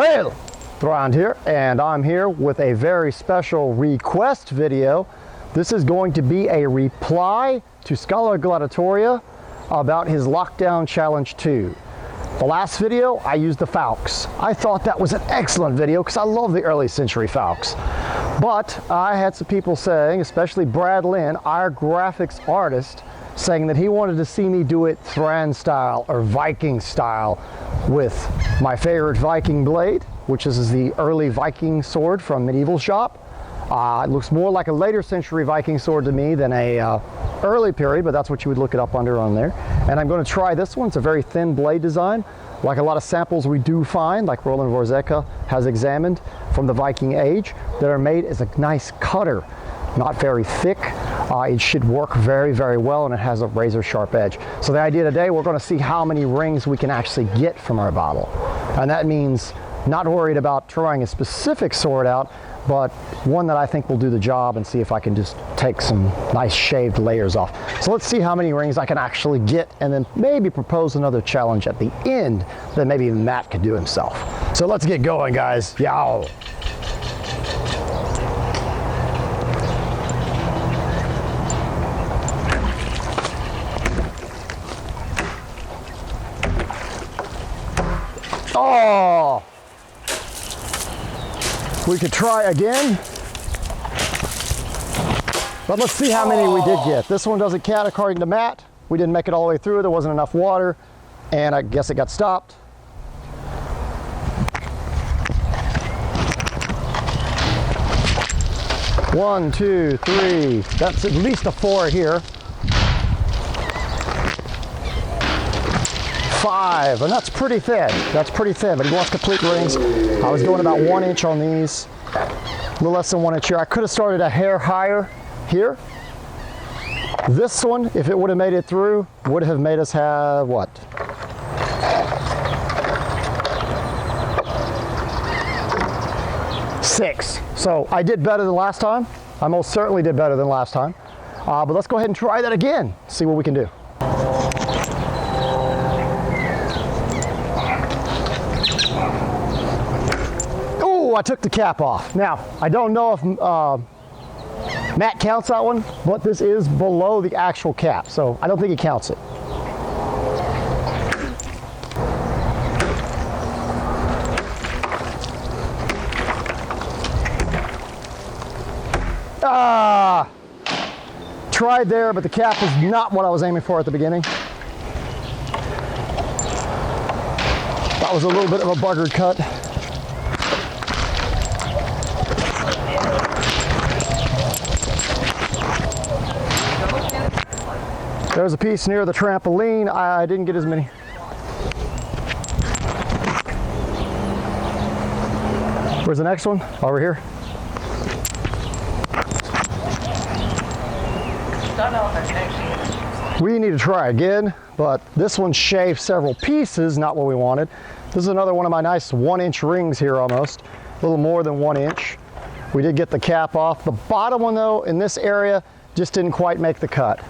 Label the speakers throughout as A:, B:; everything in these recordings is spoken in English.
A: Hey, Thrand here, and I'm here with a very special request video. This is going to be a reply to scholagladiatoria about his Lockdown Challenge 2. The last video, I used the Falcons. I thought that was an excellent video because I love the early century Falcons. But I had some people saying, especially Brad Lynn, our graphics artist, saying that he wanted to see me do it Thrand style or Viking style with my favorite Viking blade, which is the early Viking sword from Medieval Shop. It looks more like a later century Viking sword to me than a early period, but that's what you would look it up under on there. And I'm going to try this one. It's a very thin blade design, like a lot of samples we do find, like Roland Vorzeka has examined from the Viking age, that are made as a nice cutter, not very thick. It should work very, very well, and it has a razor sharp edge. So the idea today, we're going to see how many rings we can actually get from our bottle. And that means not worried about trying a specific sword out, but one that I think will do the job, and see if I can just take some nice shaved layers off. So let's see how many rings I can actually get, and then maybe propose another challenge at the end that maybe even Matt could do himself. So let's get going, guys. Yow. Oh! We could try again, but let's see how many we did get. This one doesn't count according to Matt. We didn't make it all the way through. There wasn't enough water, and I guess it got stopped. One, two, three. That's at least a 4 here. 5, and that's pretty thin. That's pretty thin, but he wants complete rings. I was going about 1 inch on these, a little less than 1 inch here. I could have started a hair higher here. This one, if it would have made it through, would have made us have what? Six. So I did better than last time. I most certainly did better than last time. But let's go ahead and try that again, see what we can do. I took the cap off. Now, I don't know if Matt counts that one, but this is below the actual cap, so I don't think he counts it. Tried there, but the cap is not what I was aiming for at the beginning. That was a little bit of a buggered cut. There's a piece near the trampoline. I didn't get as many. Where's the next one? Over here. We need to try again, but this one shaved several pieces, not what we wanted. This is another one of my nice 1 inch rings here almost, a little more than 1 inch. We did get the cap off. The bottom one though, in this area, just didn't quite make the cut.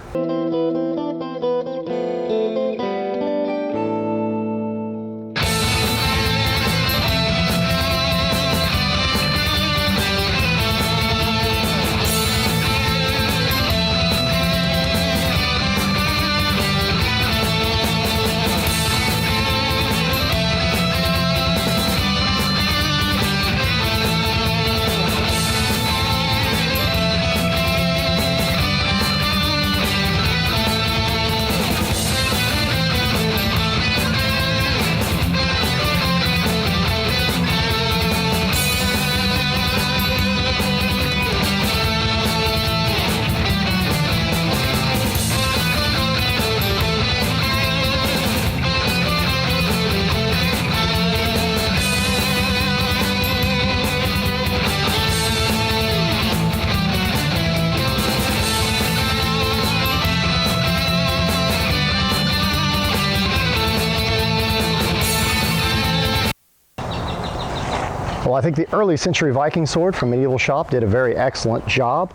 A: Well, I think the early century Viking sword from Medieval Shop did a very excellent job.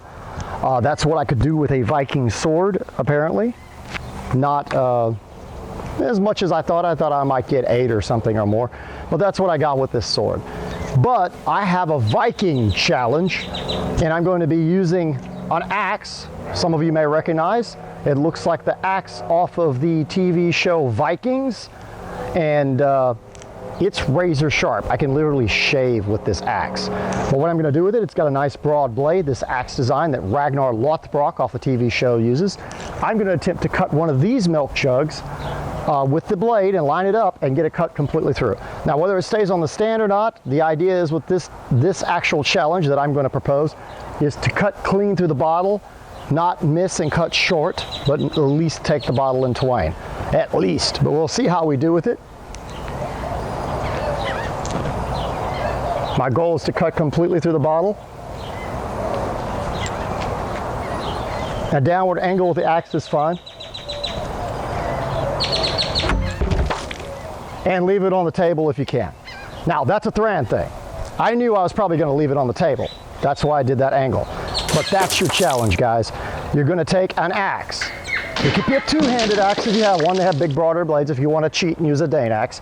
A: That's what I could do with a Viking sword, apparently. Not as much as I thought. I thought I might get 8 or something or more. but that's what I got with this sword. But I have a Viking challenge, and I'm going to be using an axe. Some of you may recognize. It looks like the axe off of the TV show Vikings, and it's razor sharp. I can literally shave with this axe. But what I'm going to do with it, it's got a nice broad blade, this axe design that Ragnar Lothbrok off the TV show uses. I'm going to attempt to cut one of these milk jugs with the blade and line it up and get it cut completely through. Now, whether it stays on the stand or not, the idea is with this actual challenge that I'm going to propose is to cut clean through the bottle, not miss and cut short, but at least take the bottle in twain. At least, but we'll see how we do with it. My goal is to cut completely through the bottle. A downward angle with the axe is fine. And leave it on the table if you can. Now, that's a Thrand thing. I knew I was probably going to leave it on the table. That's why I did that angle. But that's your challenge, guys. You're going to take an axe. It could be a two-handed axe if you have one. They have big, broader blades if you want to cheat and use a Dane axe.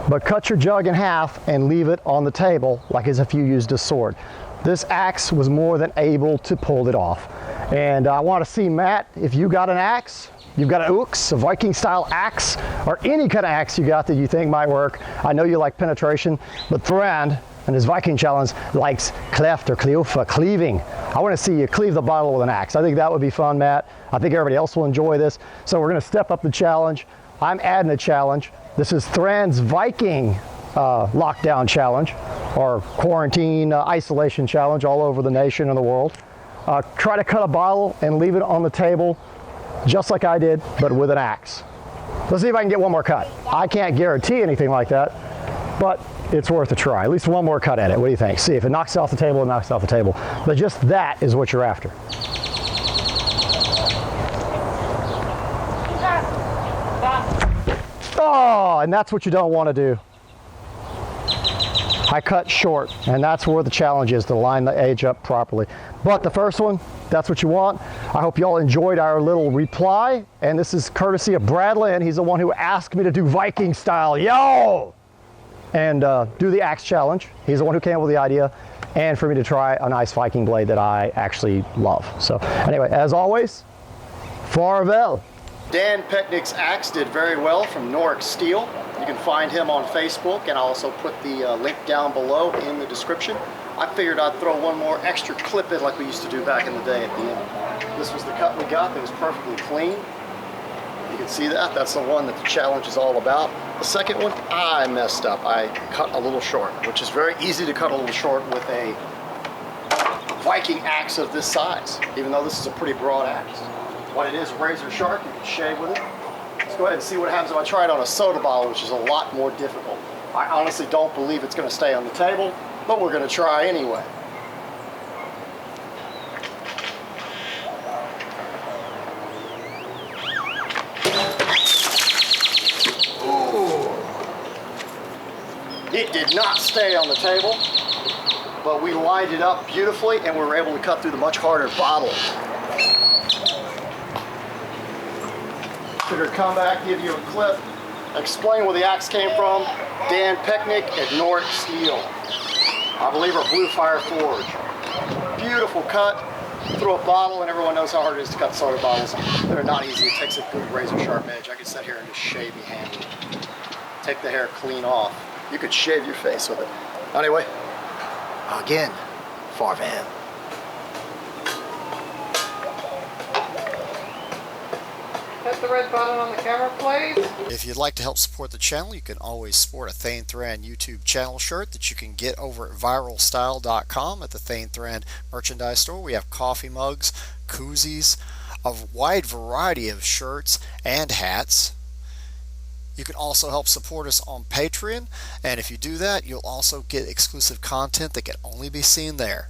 A: But cut your jug in half and leave it on the table like as if you used a sword. This axe was more than able to pull it off. And I want to see, Matt, if you got an axe, you've got an Ux, a Viking style axe, or any kind of axe you got that you think might work. I know you like penetration, but Thrand and his Viking challenge likes cleft or cleofa, cleaving. I want to see you cleave the bottle with an axe. I think that would be fun, Matt. I think everybody else will enjoy this. So we're going to step up the challenge. I'm adding a challenge. This is Thrand's Viking lockdown challenge, or quarantine isolation challenge all over the nation and the world. Try to cut a bottle and leave it on the table just like I did, but with an axe. Let's see if I can get one more cut. I can't guarantee anything like that, but it's worth a try. At least one more cut at it. What do you think? See if it knocks it off the table, it knocks it off the table. But just that is what you're after. Oh, and that's what you don't want to do. I cut short, and that's where the challenge is, to line the edge up properly. But the first one, that's what you want. I hope you all enjoyed our little reply, and this is courtesy of Brad Lynn. He's the one who asked me to do Viking style, yo! And do the axe challenge. He's the one who came up with the idea, and for me to try a nice Viking blade that I actually love. So anyway, as always, farewell. Dan Pecknick's axe did very well from Noric Steel. You can find him on Facebook, and I'll also put the link down below in the description. I figured I'd throw one more extra clip in like we used to do back in the day at the end. This was the cut we got that was perfectly clean. You can see that. That's the one that the challenge is all about. The second one, I messed up. I cut a little short, which is very easy to cut a little short with a Viking axe of this size, even though this is a pretty broad axe. What it is, razor sharp, you can shave with it. Let's go ahead and see what happens if I try it on a soda bottle, which is a lot more difficult. I honestly don't believe it's going to stay on the table, but we're going to try anyway. Ooh. It did not stay on the table, but we lined it up beautifully, and we were able to cut through the much harder bottle. Figured come back, give you a clip, explain where the axe came from. Dan Pecknick at Noric Steel. I believe our Blue Fire Forge. Beautiful cut through a bottle, and everyone knows how hard it is to cut soda bottles. They're not easy. It takes a good razor sharp edge. I could sit here and just shave me handily. Take the hair clean off. You could shave your face with it. Anyway, again, farewell.
B: Hit the red button on the camera, please.
C: If you'd like to help support the channel, you can always sport a Thane Thrand YouTube channel shirt that you can get over at viralstyle.com at the Thane Thrand merchandise store. We have coffee mugs, koozies, a wide variety of shirts and hats. You can also help support us on Patreon, and if you do that, you'll also get exclusive content that can only be seen there.